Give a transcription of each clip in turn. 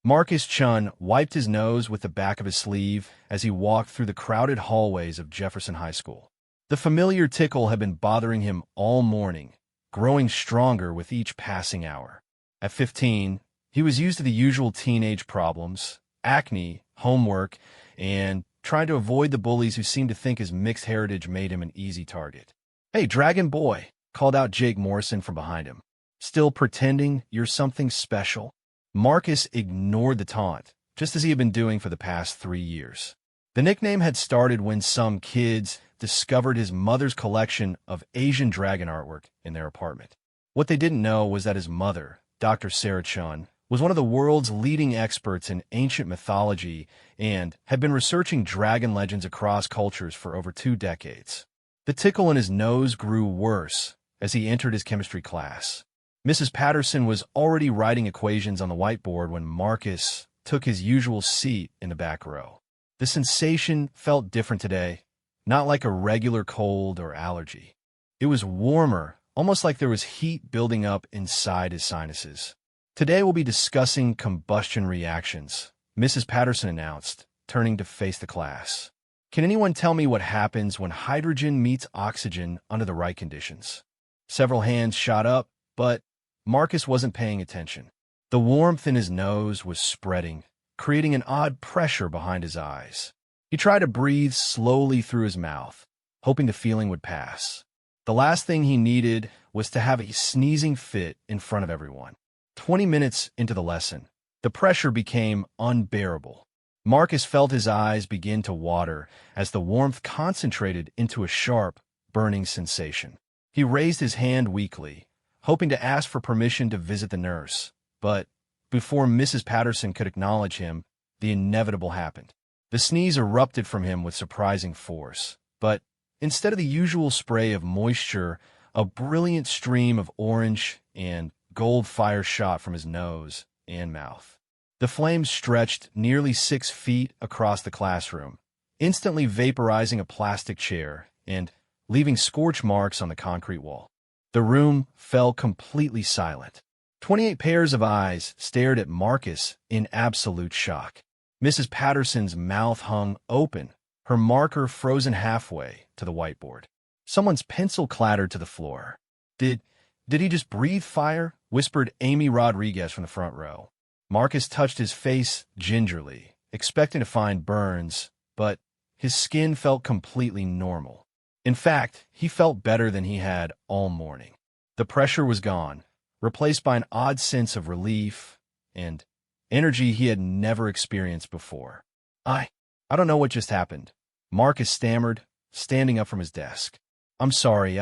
Marcus Chun wiped his nose with the back of his sleeve as he walked through the crowded hallways of Jefferson High School. The familiar tickle had been bothering him all morning, growing stronger with each passing hour. At 15, he was used to the usual teenage problems, acne, homework, and trying to avoid the bullies who seemed to think his mixed heritage made him an easy target. "Hey, Dragon Boy," called out Jake Morrison from behind him. "Still pretending you're something special?" Marcus ignored the taunt, just as he had been doing for the past 3 years. The nickname had started when some kids discovered his mother's collection of Asian dragon artwork in their apartment. What they didn't know was that his mother, Dr. Sarah Chun, was one of the world's leading experts in ancient mythology and had been researching dragon legends across cultures for over 2 decades. The tickle in his nose grew worse as he entered his chemistry class. Mrs. Patterson was already writing equations on the whiteboard when Marcus took his usual seat in the back row. The sensation felt different today, not like a regular cold or allergy. It was warmer, almost like there was heat building up inside his sinuses. "Today we'll be discussing combustion reactions," Mrs. Patterson announced, turning to face the class. "Can anyone tell me what happens when hydrogen meets oxygen under the right conditions?" Several hands shot up, but Marcus wasn't paying attention. The warmth in his nose was spreading, creating an odd pressure behind his eyes. He tried to breathe slowly through his mouth, hoping the feeling would pass. The last thing he needed was to have a sneezing fit in front of everyone. 20 minutes into the lesson, the pressure became unbearable. Marcus felt his eyes begin to water as the warmth concentrated into a sharp, burning sensation. He raised his hand weakly, hoping to ask for permission to visit the nurse, but before Mrs. Patterson could acknowledge him, the inevitable happened. The sneeze erupted from him with surprising force, but instead of the usual spray of moisture, a brilliant stream of orange and gold fire shot from his nose and mouth. The flames stretched nearly 6 feet across the classroom, instantly vaporizing a plastic chair and leaving scorch marks on the concrete wall. The room fell completely silent. 28 pairs of eyes stared at Marcus in absolute shock. Mrs. Patterson's mouth hung open, her marker frozen halfway to the whiteboard. Someone's pencil clattered to the floor. Did he just breathe fire?" whispered Amy Rodriguez from the front row. Marcus touched his face gingerly, expecting to find burns, but his skin felt completely normal. In fact, he felt better than he had all morning. The pressure was gone, replaced by an odd sense of relief and energy he had never experienced before. I don't know what just happened," Marcus stammered, standing up from his desk. "I'm sorry,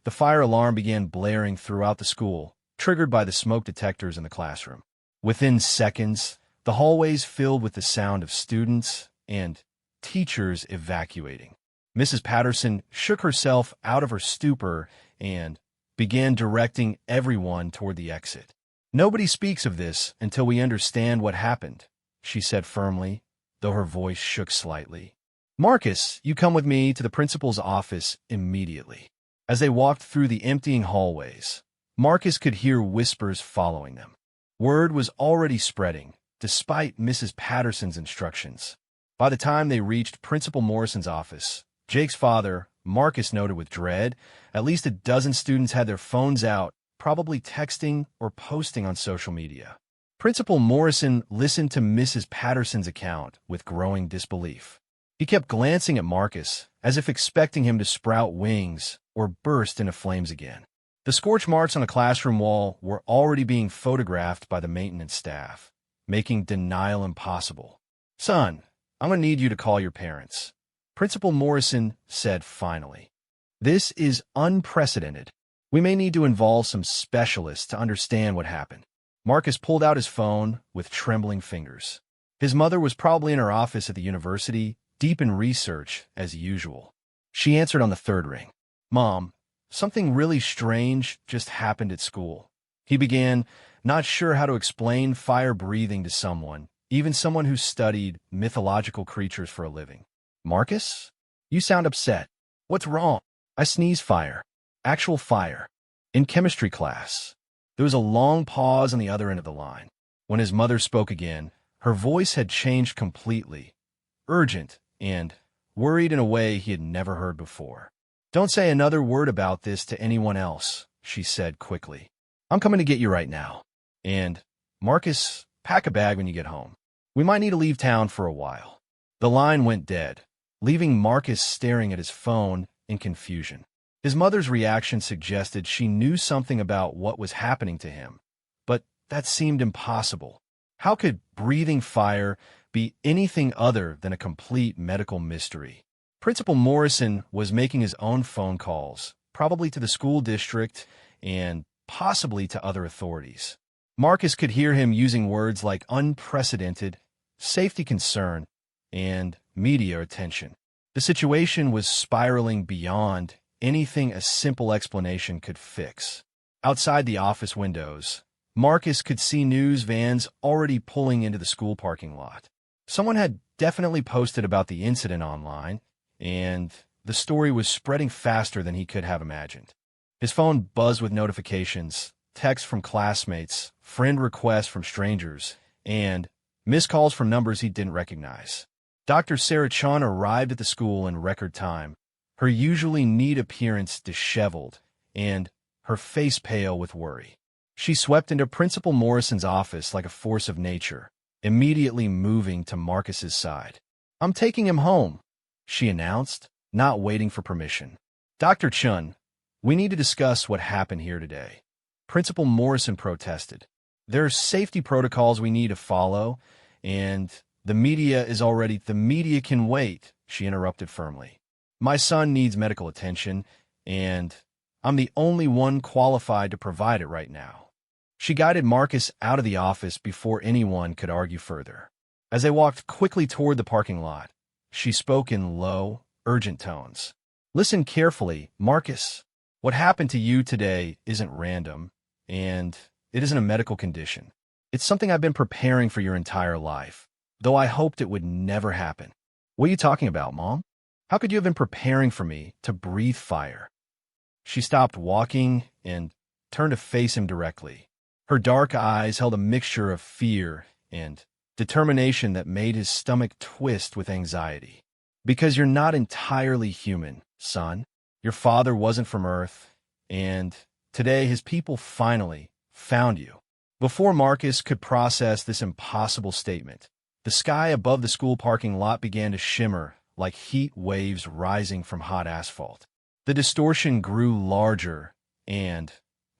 The fire alarm began blaring throughout the school, triggered by the smoke detectors in the classroom. Within seconds, the hallways filled with the sound of students and teachers evacuating. Mrs. Patterson shook herself out of her stupor and began directing everyone toward the exit. "Nobody speaks of this until we understand what happened," she said firmly, though her voice shook slightly. "Marcus, you come with me to the principal's office immediately." As they walked through the emptying hallways, Marcus could hear whispers following them. Word was already spreading, despite Mrs. Patterson's instructions. By the time they reached Principal Morrison's office, Jake's father, Marcus noted with dread, at least a dozen students had their phones out, probably texting or posting on social media. Principal Morrison listened to Mrs. Patterson's account with growing disbelief. He kept glancing at Marcus, as if expecting him to sprout wings or burst into flames again. The scorch marks on the classroom wall were already being photographed by the maintenance staff, making denial impossible. "Son, I'm going to need you to call your parents," Principal Morrison said finally. "This is unprecedented. We may need to involve some specialists to understand what happened." Marcus pulled out his phone with trembling fingers. His mother was probably in her office at the university, deep in research, as usual. She answered on the third ring. "Mom, something really strange just happened at school." He began, not sure how to explain fire breathing to someone, even someone who studied mythological creatures for a living. "Marcus, you sound upset. What's wrong?" "I sneeze fire. Actual fire. In chemistry class." There was a long pause on the other end of the line. When his mother spoke again, Her voice had changed completely, urgent and worried in a way he had never heard before. "Don't say another word about this to anyone else," she said quickly. "I'm coming to get you right now. And, Marcus, pack a bag when you get home. We might need to leave town for a while." The line went dead, leaving Marcus staring at his phone in confusion. His mother's reaction suggested she knew something about what was happening to him, but that seemed impossible. How could breathing fire be anything other than a complete medical mystery? Principal Morrison was making his own phone calls, probably to the school district and possibly to other authorities. Marcus could hear him using words like unprecedented, safety concern, and media attention. The situation was spiraling beyond anything a simple explanation could fix. Outside the office windows, Marcus could see news vans already pulling into the school parking lot. Someone had definitely posted about the incident online, and the story was spreading faster than he could have imagined. His phone buzzed with notifications, texts from classmates, friend requests from strangers, and missed calls from numbers he didn't recognize. Dr. Sarah Chun arrived at the school in record time, her usually neat appearance disheveled, and her face pale with worry. She swept into Principal Morrison's office like a force of nature, immediately moving to Marcus's side. "I'm taking him home," she announced, not waiting for permission. "Dr. Chun, we need to discuss what happened here today," Principal Morrison protested. "There are safety protocols we need to follow, and the media can wait," she interrupted firmly. "My son needs medical attention, and I'm the only one qualified to provide it right now." She guided Marcus out of the office before anyone could argue further. As they walked quickly toward the parking lot, she spoke in low, urgent tones. "Listen carefully, Marcus. What happened to you today isn't random, and it isn't a medical condition. It's something I've been preparing for your entire life, though I hoped it would never happen." "What are you talking about, Mom? How could you have been preparing for me to breathe fire?" She stopped walking and turned to face him directly. Her dark eyes held a mixture of fear and determination that made his stomach twist with anxiety. "Because you're not entirely human, son. Your father wasn't from Earth, and today his people finally found you." Before Marcus could process this impossible statement, the sky above the school parking lot began to shimmer like heat waves rising from hot asphalt. The distortion grew larger and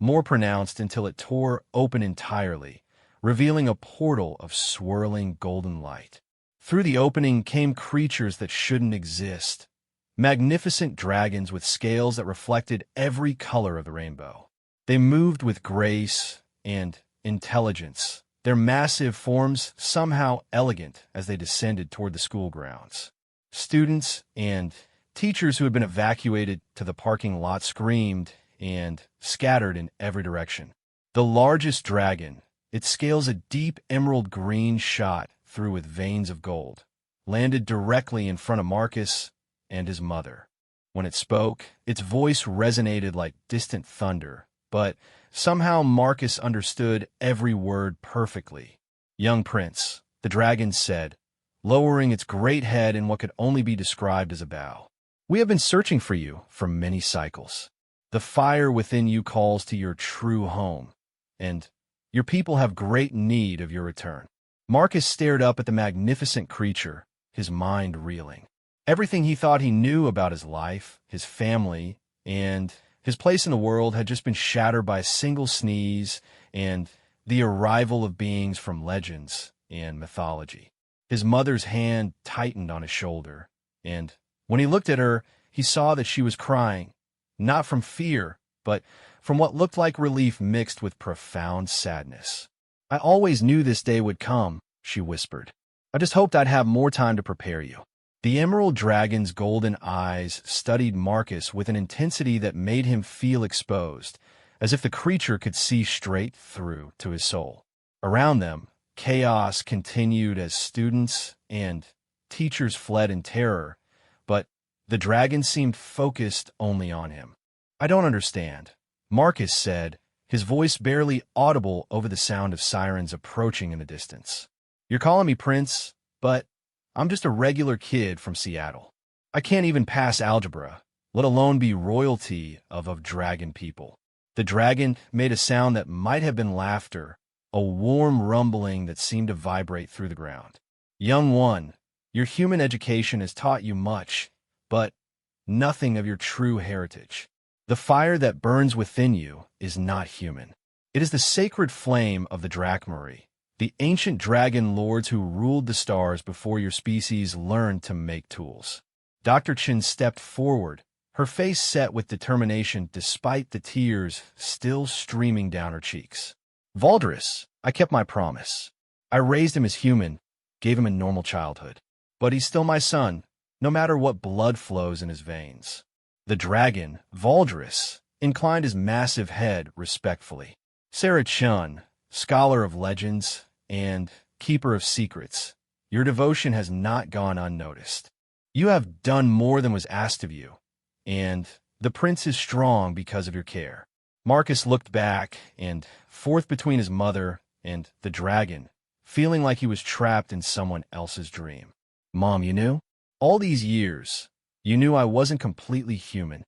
more pronounced until it tore open entirely, revealing a portal of swirling golden light. Through the opening came creatures that shouldn't exist, magnificent dragons with scales that reflected every color of the rainbow. They moved with grace and intelligence, their massive forms somehow elegant as they descended toward the school grounds. Students and teachers who had been evacuated to the parking lot screamed and scattered in every direction. The largest dragon, its scales a deep emerald green shot through with veins of gold, landed directly in front of Marcus and his mother. When it spoke, its voice resonated like distant thunder, but somehow Marcus understood every word perfectly. "Young prince," the dragon said, lowering its great head in what could only be described as a bow. "We have been searching for you for many cycles. The fire within you calls to your true home, and your people have great need of your return." Marcus stared up at the magnificent creature, his mind reeling. Everything he thought he knew about his life, his family, and his place in the world had just been shattered by a single sneeze and the arrival of beings from legends and mythology. His mother's hand tightened on his shoulder, and when he looked at her, he saw that she was crying, not from fear, but from what looked like relief mixed with profound sadness. "I always knew this day would come," she whispered. "I just hoped I'd have more time to prepare you." The emerald dragon's golden eyes studied Marcus with an intensity that made him feel exposed, as if the creature could see straight through to his soul. Around them, chaos continued as students and teachers fled in terror, but the dragon seemed focused only on him. "I don't understand," Marcus said, his voice barely audible over the sound of sirens approaching in the distance. You're calling me Prince, but I'm just a regular kid from Seattle. I can't even pass algebra, let alone be royalty of dragon people. The dragon made a sound that might have been laughter, a warm rumbling that seemed to vibrate through the ground. Young one, your human education has taught you much, but nothing of your true heritage. The fire that burns within you is not human. It is the sacred flame of the Drakmari, the ancient dragon lords who ruled the stars before your species learned to make tools. Dr. Chin stepped forward, her face set with determination despite the tears still streaming down her cheeks. Valdris, I kept my promise. I raised him as human, gave him a normal childhood. But he's still my son, no matter what blood flows in his veins. The dragon, Valdris, inclined his massive head respectfully. Sarah Chun, scholar of legends and keeper of secrets, your devotion has not gone unnoticed. You have done more than was asked of you, and the prince is strong because of your care. Marcus looked back and forth between his mother and the dragon, feeling like he was trapped in someone else's dream. Mom, you knew? All these years, you knew I wasn't completely human.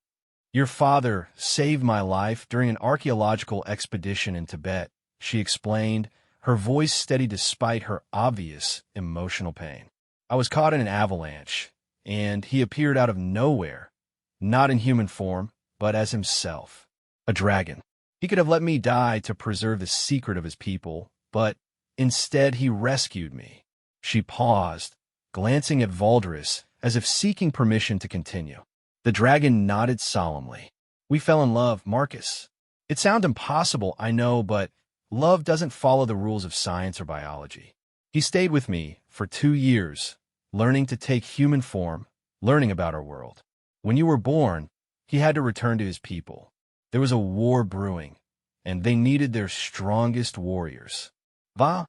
Your father saved my life during an archaeological expedition in Tibet, she explained, her voice steady despite her obvious emotional pain. I was caught in an avalanche, and he appeared out of nowhere, not in human form, but as himself, a dragon. He could have let me die to preserve the secret of his people, but instead he rescued me. She paused, glancing at Valdris as if seeking permission to continue. The dragon nodded solemnly. We fell in love, Marcus. It sounds impossible, I know, but love doesn't follow the rules of science or biology. He stayed with me for 2 years, learning to take human form, learning about our world. When you were born, he had to return to his people. There was a war brewing, and they needed their strongest warriors. Va?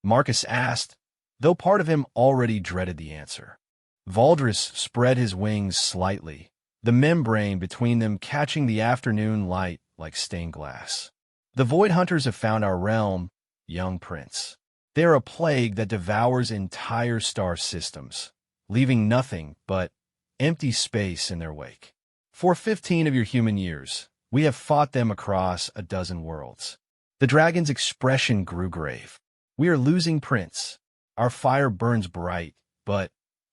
Marcus asked, though part of him already dreaded the answer. Valdris spread his wings slightly, the membrane between them catching the afternoon light like stained glass. The Void Hunters have found our realm, young prince. They are a plague that devours entire star systems, leaving nothing but empty space in their wake. For 15 of your human years, we have fought them across a dozen worlds. The dragon's expression grew grave. We are losing Prince. Our fire burns bright, but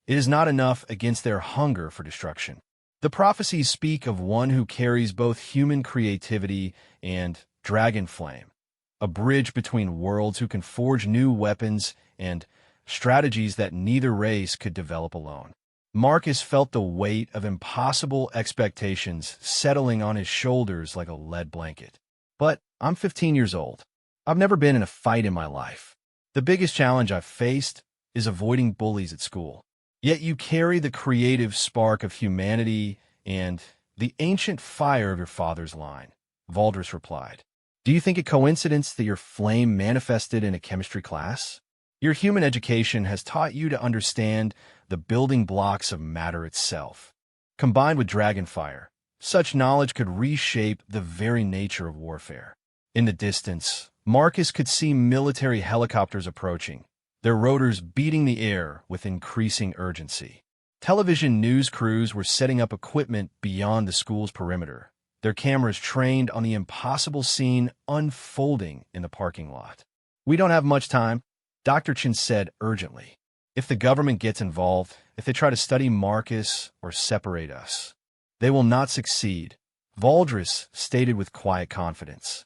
it is not enough against their hunger for destruction. The prophecies speak of one who carries both human creativity and dragon flame, a bridge between worlds who can forge new weapons and strategies that neither race could develop alone. Marcus felt the weight of impossible expectations settling on his shoulders like a lead blanket. But I'm 15 years old. I've never been in a fight in my life. The biggest challenge I've faced is avoiding bullies at school. Yet you carry the creative spark of humanity and the ancient fire of your father's line, Valdris replied. Do you think it coincidence that your flame manifested in a chemistry class? Your human education has taught you to understand the building blocks of matter itself. Combined with dragonfire, such knowledge could reshape the very nature of warfare. In the distance, Marcus could see military helicopters approaching, their rotors beating the air with increasing urgency. Television news crews were setting up equipment beyond the school's perimeter, their cameras trained on the impossible scene unfolding in the parking lot. We don't have much time, Dr. Chin said urgently. If the government gets involved, if they try to study Marcus or separate us, they will not succeed, Valdris stated with quiet confidence.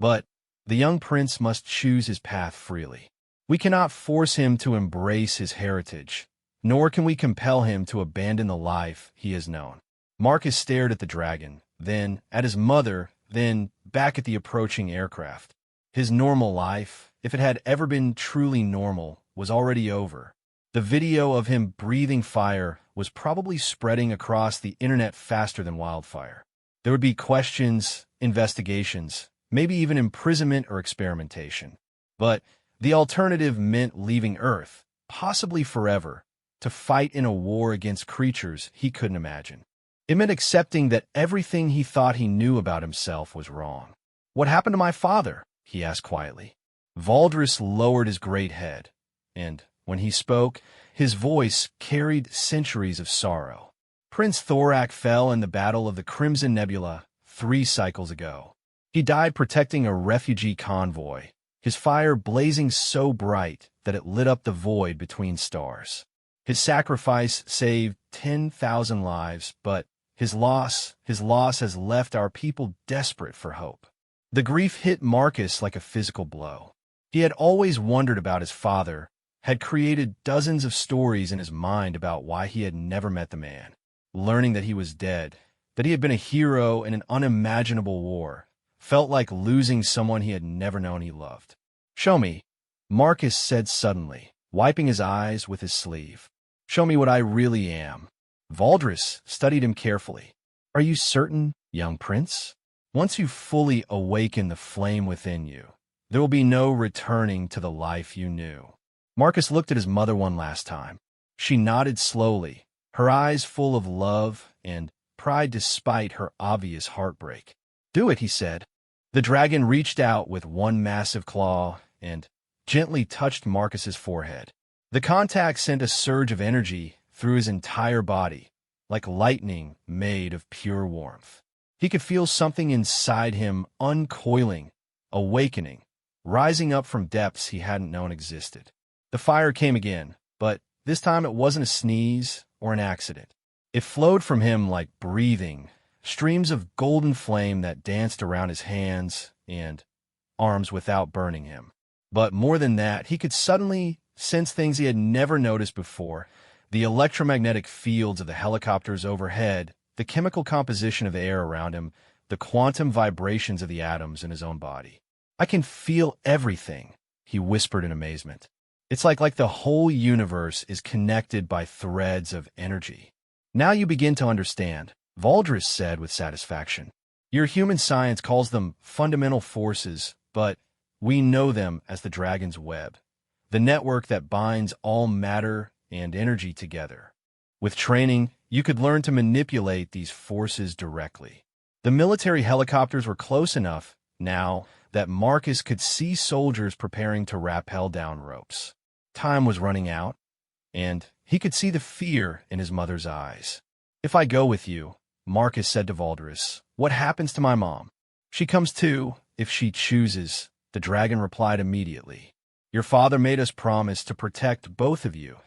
But the young prince must choose his path freely. We cannot force him to embrace his heritage, nor can we compel him to abandon the life he has known. Marcus stared at the dragon, then at his mother, then back at the approaching aircraft. His normal life, if it had ever been truly normal, was already over. The video of him breathing fire was probably spreading across the internet faster than wildfire. There would be questions, investigations, maybe even imprisonment or experimentation. But the alternative meant leaving Earth, possibly forever, to fight in a war against creatures he couldn't imagine. It meant accepting that everything he thought he knew about himself was wrong. What happened to my father? He asked quietly. Valdris lowered his great head, and when he spoke, his voice carried centuries of sorrow. Prince Thorak fell in the Battle of the Crimson Nebula 3 cycles ago. He died protecting a refugee convoy, his fire blazing so bright that it lit up the void between stars. His sacrifice saved 10,000 lives, but his loss has left our people desperate for hope. The grief hit Marcus like a physical blow. He had always wondered about his father, had created dozens of stories in his mind about why he had never met the man. Learning that he was dead, that he had been a hero in an unimaginable war, felt like losing someone he had never known he loved. "Show me," Marcus said suddenly, wiping his eyes with his sleeve. "Show me what I really am." Valdris studied him carefully. "Are you certain, young prince? Once you fully awaken the flame within you, there will be no returning to the life you knew." Marcus looked at his mother one last time. She nodded slowly, her eyes full of love and pride despite her obvious heartbreak. "Do it," he said. The dragon reached out with one massive claw and gently touched Marcus's forehead. The contact sent a surge of energy through his entire body, like lightning made of pure warmth. He could feel something inside him uncoiling, awakening, rising up from depths he hadn't known existed. The fire came again, but this time it wasn't a sneeze or an accident. It flowed from him like breathing, streams of golden flame that danced around his hands and arms without burning him. But more than that, he could suddenly sense things he had never noticed before: the electromagnetic fields of the helicopters overhead, the chemical composition of the air around him, the quantum vibrations of the atoms in his own body. "I can feel everything," he whispered in amazement. "It's like the whole universe is connected by threads of energy." "Now you begin to understand," Valdris said with satisfaction. "Your human science calls them fundamental forces, but we know them as the dragon's web, the network that binds all matter and energy together. With training, you could learn to manipulate these forces directly." The military helicopters were close enough now that Marcus could see soldiers preparing to rappel down ropes. Time was running out, and he could see the fear in his mother's eyes. "If I go with you," Marcus said to Valdris, "what happens to my mom?" "She comes too, if she chooses," the dragon replied immediately. "Your father made us promise to protect both of you,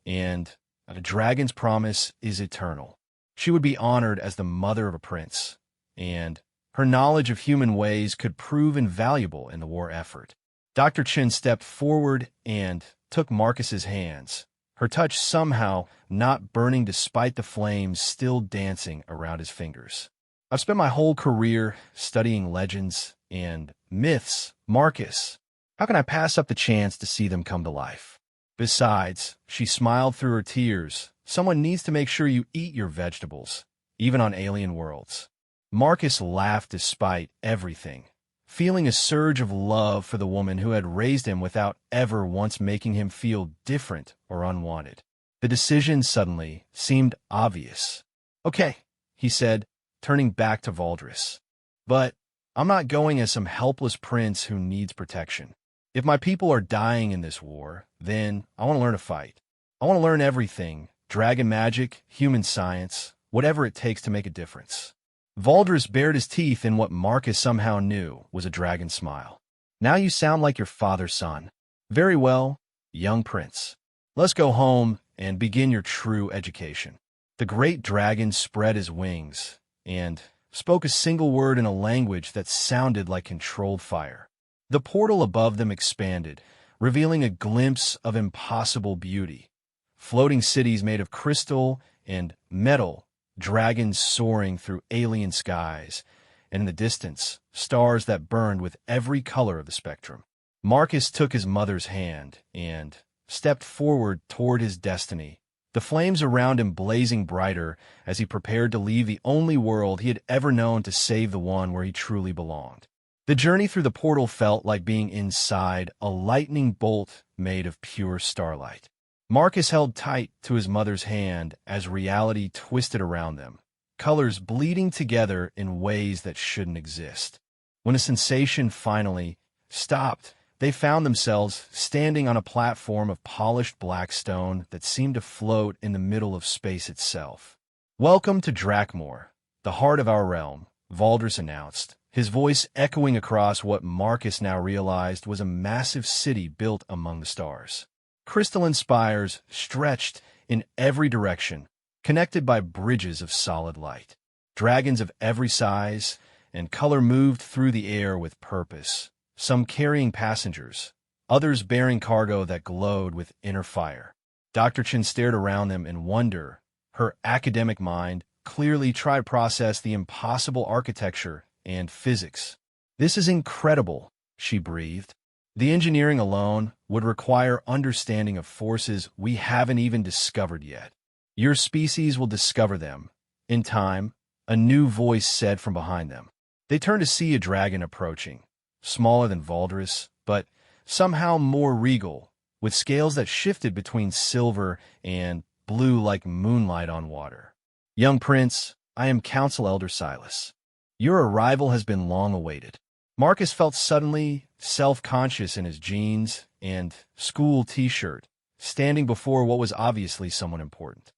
and a dragon's promise is eternal. She would be honored as the mother of a prince, and her knowledge of human ways could prove invaluable in the war effort." Dr. Chin stepped forward and took Marcus's hands, her touch somehow not burning despite the flames still dancing around his fingers. "I've spent my whole career studying legends and myths, Marcus. How can I pass up the chance to see them come to life? Besides," she smiled through her tears, "someone needs to make sure you eat your vegetables, even on alien worlds." Marcus laughed despite everything, feeling a surge of love for the woman who had raised him without ever once making him feel different or unwanted. The decision suddenly seemed obvious. "Okay," he said, turning back to Valdris. "But I'm not going as some helpless prince who needs protection. If my people are dying in this war, then I want to learn to fight. I want to learn everything: dragon magic, human science, whatever it takes to make a difference." Valdris bared his teeth in what Marcus somehow knew was a dragon smile. "Now you sound like your father's son. Very well, young prince. Let's go home and begin your true education." The great dragon spread his wings and spoke a single word in a language that sounded like controlled fire. The portal above them expanded, revealing a glimpse of impossible beauty. Floating cities made of crystal and metal, dragons soaring through alien skies, and in the distance, stars that burned with every color of the spectrum. Marcus took his mother's hand and stepped forward toward his destiny, the flames around him blazing brighter as he prepared to leave the only world he had ever known to save the one where he truly belonged. The journey through the portal felt like being inside a lightning bolt made of pure starlight. Marcus held tight to his mother's hand as reality twisted around them, colors bleeding together in ways that shouldn't exist. When a sensation finally stopped They found themselves standing on a platform of polished black stone that seemed to float in the middle of space itself. "Welcome to Drakmor, the heart of our realm," Valdris announced, his voice echoing across what Marcus now realized was a massive city built among the stars. Crystalline spires stretched in every direction, connected by bridges of solid light. Dragons of every size and color moved through the air with purpose, some carrying passengers, others bearing cargo that glowed with inner fire. Dr. Chen stared around them in wonder. Her academic mind clearly tried to process the impossible architecture and physics. "This is incredible," she breathed. "The engineering alone would require understanding of forces we haven't even discovered yet. Your species will discover them. In time," a new voice said from behind them. They turned to see a dragon approaching, smaller than Valdris, but somehow more regal, with scales that shifted between silver and blue like moonlight on water. "Young prince, I am Council Elder Silas. Your arrival has been long awaited." Marcus felt suddenly self-conscious in his jeans and school t-shirt, standing before what was obviously someone important.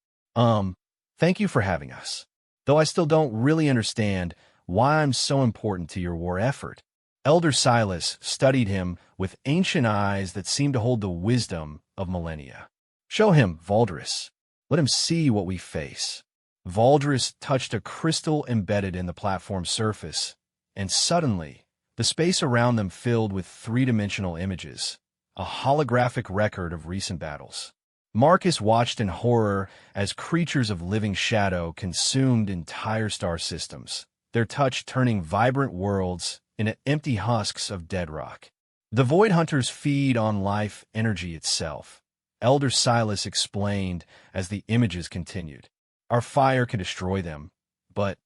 Thank you for having us. Though I still don't really understand why I'm so important to your war effort." Elder Silas studied him with ancient eyes that seemed to hold the wisdom of millennia. "Show him, Valdris. Let him see what we face." Valdris touched a crystal embedded in the platform's surface, and suddenly, the space around them filled with three-dimensional images, a holographic record of recent battles. Marcus watched in horror as creatures of living shadow consumed entire star systems, their touch turning vibrant worlds into empty husks of dead rock. "The Void Hunters feed on life energy itself," Elder Silas explained as the images continued. "Our fire can destroy them, but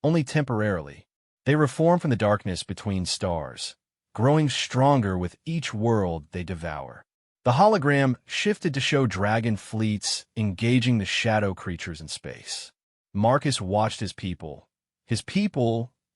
only temporarily. They reform from the darkness between stars, growing stronger with each world they devour." The hologram shifted to show dragon fleets engaging the shadow creatures in space. Marcus watched his people,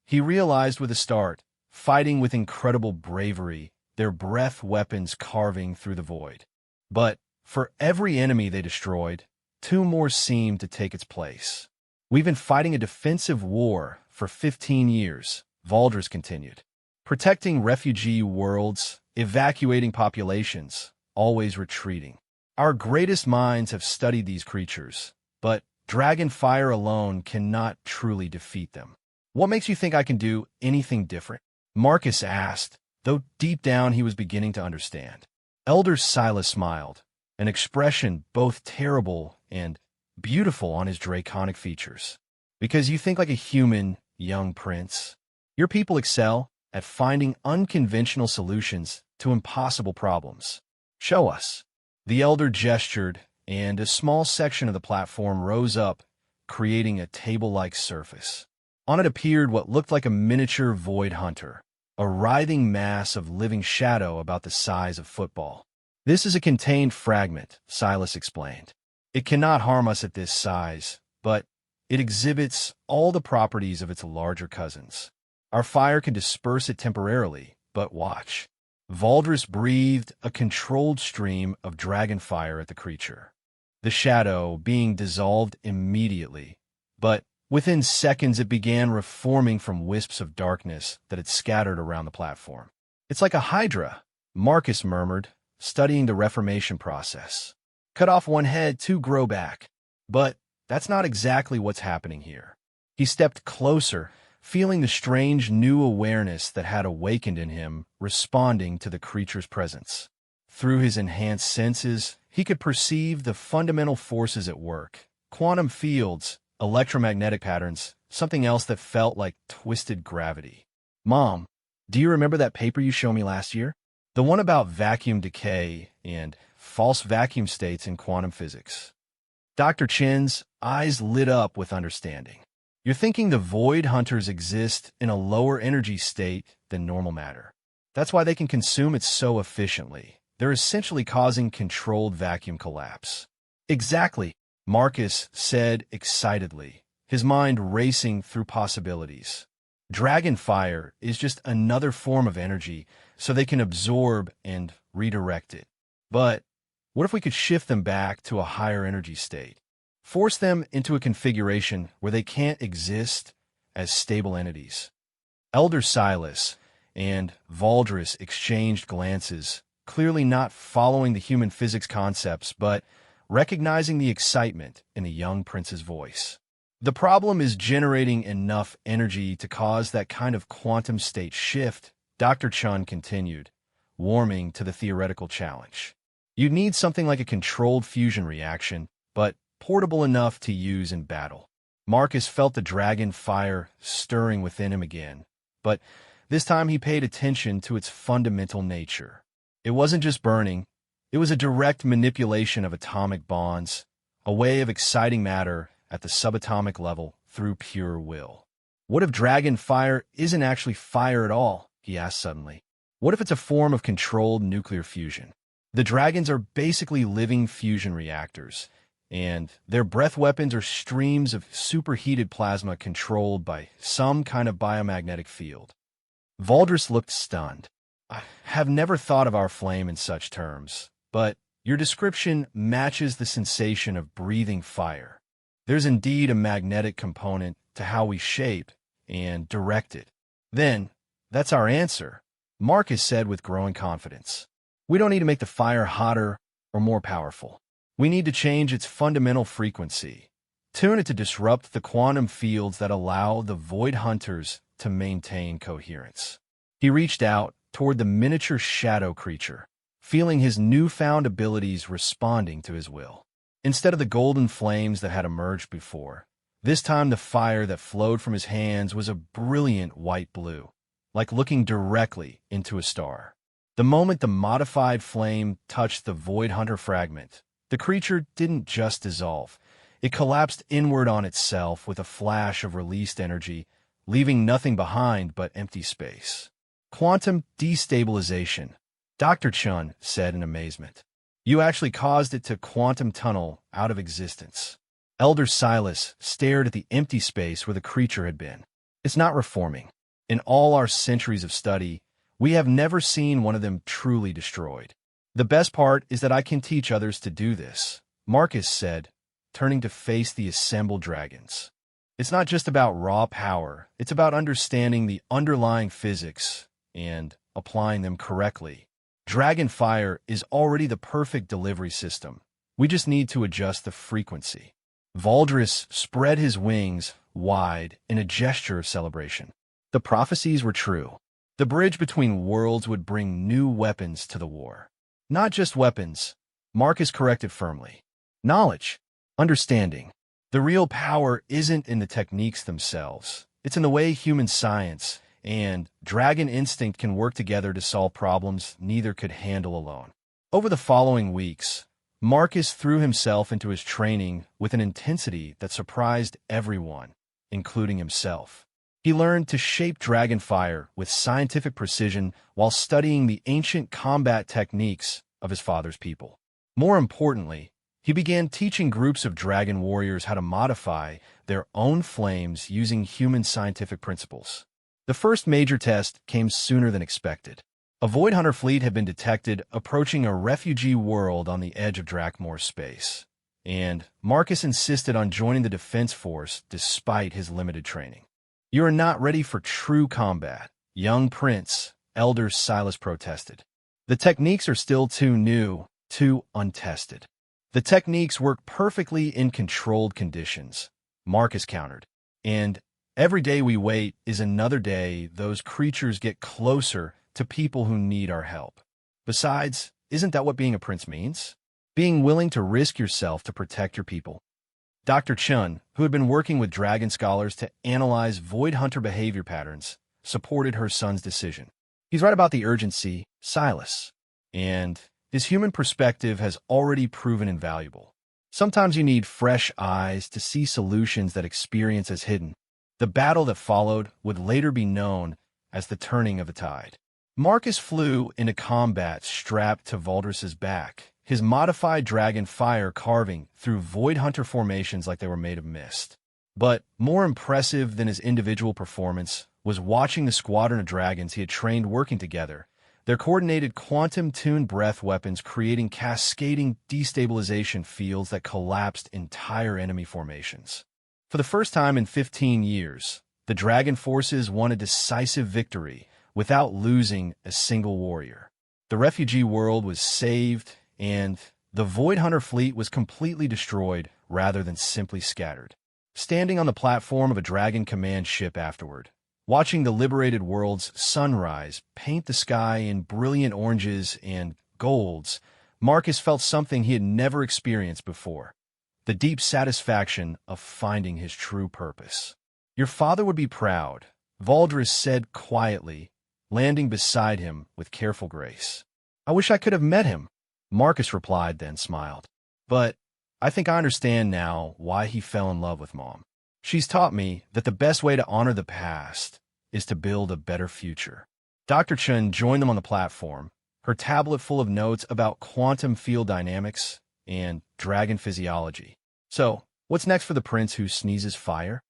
he realized with a start, fighting with incredible bravery, their breath weapons carving through the void. But for every enemy they destroyed, two more seemed to take its place. "We've been fighting a defensive war for 15 years, Valdris continued. "Protecting refugee worlds, evacuating populations, always retreating. Our greatest minds have studied these creatures, but dragon fire alone cannot truly defeat them." "What makes you think I can do anything different?" Marcus asked, though deep down he was beginning to understand. Elder Silas smiled, an expression both terrible and beautiful on his draconic features. "Because you think like a human, young prince. Your people excel at finding unconventional solutions to impossible problems. Show us." The elder gestured, and a small section of the platform rose up, creating a table-like surface. On it appeared what looked like a miniature void hunter, a writhing mass of living shadow about the size of football. "This is a contained fragment," Silas explained. "It cannot harm us at this size, but it exhibits all the properties of its larger cousins. Our fire can disperse it temporarily, but watch." Valdris breathed a controlled stream of dragon fire at the creature, the shadow being dissolved immediately, but within seconds it began reforming from wisps of darkness that had scattered around the platform. "It's like a hydra," Marcus murmured, studying the reformation process. "Cut off one head to grow back." But that's not exactly what's happening here. He stepped closer, feeling the strange new awareness that had awakened in him, responding to the creature's presence. Through his enhanced senses, he could perceive the fundamental forces at work: quantum fields, electromagnetic patterns, something else that felt like twisted gravity. "Mom, do you remember that paper you showed me last year? The one about vacuum decay and false vacuum states in quantum physics." Dr. Chen's eyes lit up with understanding. "You're thinking the void hunters exist in a lower energy state than normal matter. That's why they can consume it so efficiently. They're essentially causing controlled vacuum collapse." "Exactly," Marcus said excitedly, his mind racing through possibilities. Dragon fire is just another form of energy, so they can absorb and redirect it. But what if we could shift them back to a higher energy state? Force them into a configuration where they can't exist as stable entities. Elder Silas and Valdris exchanged glances, clearly not following the human physics concepts, but recognizing the excitement in the young prince's voice. The problem is generating enough energy to cause that kind of quantum state shift, Dr. Chun continued, warming to the theoretical challenge. You'd need something like a controlled fusion reaction, but portable enough to use in battle. Marcus felt the dragon fire stirring within him again, but this time he paid attention to its fundamental nature. It wasn't just burning, it was a direct manipulation of atomic bonds, a way of exciting matter at the subatomic level through pure will. What if dragon fire isn't actually fire at all? He asked suddenly. What if it's a form of controlled nuclear fusion? The dragons are basically living fusion reactors, and their breath weapons are streams of superheated plasma controlled by some kind of biomagnetic field. Valdris looked stunned. I have never thought of our flame in such terms, but your description matches the sensation of breathing fire. There's indeed a magnetic component to how we shape and direct it. Then, that's our answer, Marcus said with growing confidence. We don't need to make the fire hotter or more powerful. We need to change its fundamental frequency, tune it to disrupt the quantum fields that allow the Void Hunters to maintain coherence. He reached out toward the miniature shadow creature, feeling his newfound abilities responding to his will. Instead of the golden flames that had emerged before, this time the fire that flowed from his hands was a brilliant white blue, like looking directly into a star. The moment the modified flame touched the Void Hunter fragment, the creature didn't just dissolve. It collapsed inward on itself with a flash of released energy, leaving nothing behind but empty space. Quantum destabilization, Dr. Chun said in amazement. You actually caused it to quantum tunnel out of existence. Elder Silas stared at the empty space where the creature had been. It's not reforming. In all our centuries of study, we have never seen one of them truly destroyed. The best part is that I can teach others to do this, Marcus said, turning to face the assembled dragons. It's not just about raw power, it's about understanding the underlying physics and applying them correctly. Dragon fire is already the perfect delivery system. We just need to adjust the frequency. Valdris spread his wings wide in a gesture of celebration. The prophecies were true. The bridge between worlds would bring new weapons to the war. Not just weapons, Marcus corrected firmly. Knowledge, understanding. The real power isn't in the techniques themselves. It's in the way human science and dragon instinct can work together to solve problems neither could handle alone. Over the following weeks, Marcus threw himself into his training with an intensity that surprised everyone, including himself. He learned to shape dragon fire with scientific precision while studying the ancient combat techniques of his father's people. More importantly, he began teaching groups of dragon warriors how to modify their own flames using human scientific principles. The first major test came sooner than expected. A Void Hunter fleet had been detected approaching a refugee world on the edge of Drakmor's space, and Marcus insisted on joining the defense force despite his limited training. You are not ready for true combat, young prince, Elder Silas protested. The techniques are still too new, too untested. The techniques work perfectly in controlled conditions, Marcus countered. And every day we wait is another day those creatures get closer to people who need our help. Besides, isn't that what being a prince means? Being willing to risk yourself to protect your people. Dr. Chun, who had been working with dragon scholars to analyze Void Hunter behavior patterns, supported her son's decision. He's right about the urgency, Silas. And his human perspective has already proven invaluable. Sometimes you need fresh eyes to see solutions that experience as hidden. The battle that followed would later be known as the turning of the tide. Marcus flew into combat strapped to Valdris's back, his modified dragon fire carving through Void Hunter formations like they were made of mist. But more impressive than his individual performance was watching the squadron of dragons he had trained working together, their coordinated quantum-tuned breath weapons creating cascading destabilization fields that collapsed entire enemy formations. For the first time in 15 years, the dragon forces won a decisive victory without losing a single warrior. The refugee world was saved, and the Void Hunter fleet was completely destroyed rather than simply scattered. Standing on the platform of a Dragon Command ship afterward, watching the liberated world's sunrise paint the sky in brilliant oranges and golds, Marcus felt something he had never experienced before: the deep satisfaction of finding his true purpose. "Your father would be proud," Valdris said quietly, landing beside him with careful grace. "I wish I could have met him," Marcus replied, then smiled. "But I think I understand now why he fell in love with Mom. She's taught me that the best way to honor the past is to build a better future." Dr. Chun joined them on the platform, her tablet full of notes about quantum field dynamics and dragon physiology. "So, what's next for the prince who sneezes fire?"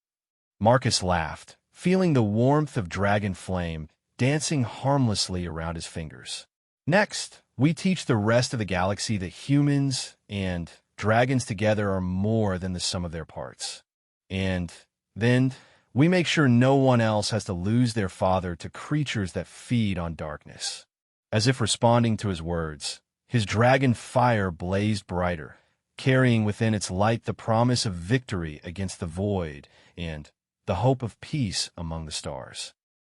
Marcus laughed, feeling the warmth of dragon flame dancing harmlessly around his fingers. "Next, we teach the rest of the galaxy that humans and dragons together are more than the sum of their parts. And then we make sure no one else has to lose their father to creatures that feed on darkness." As if responding to his words, his dragon fire blazed brighter, carrying within its light the promise of victory against the void and the hope of peace among the stars.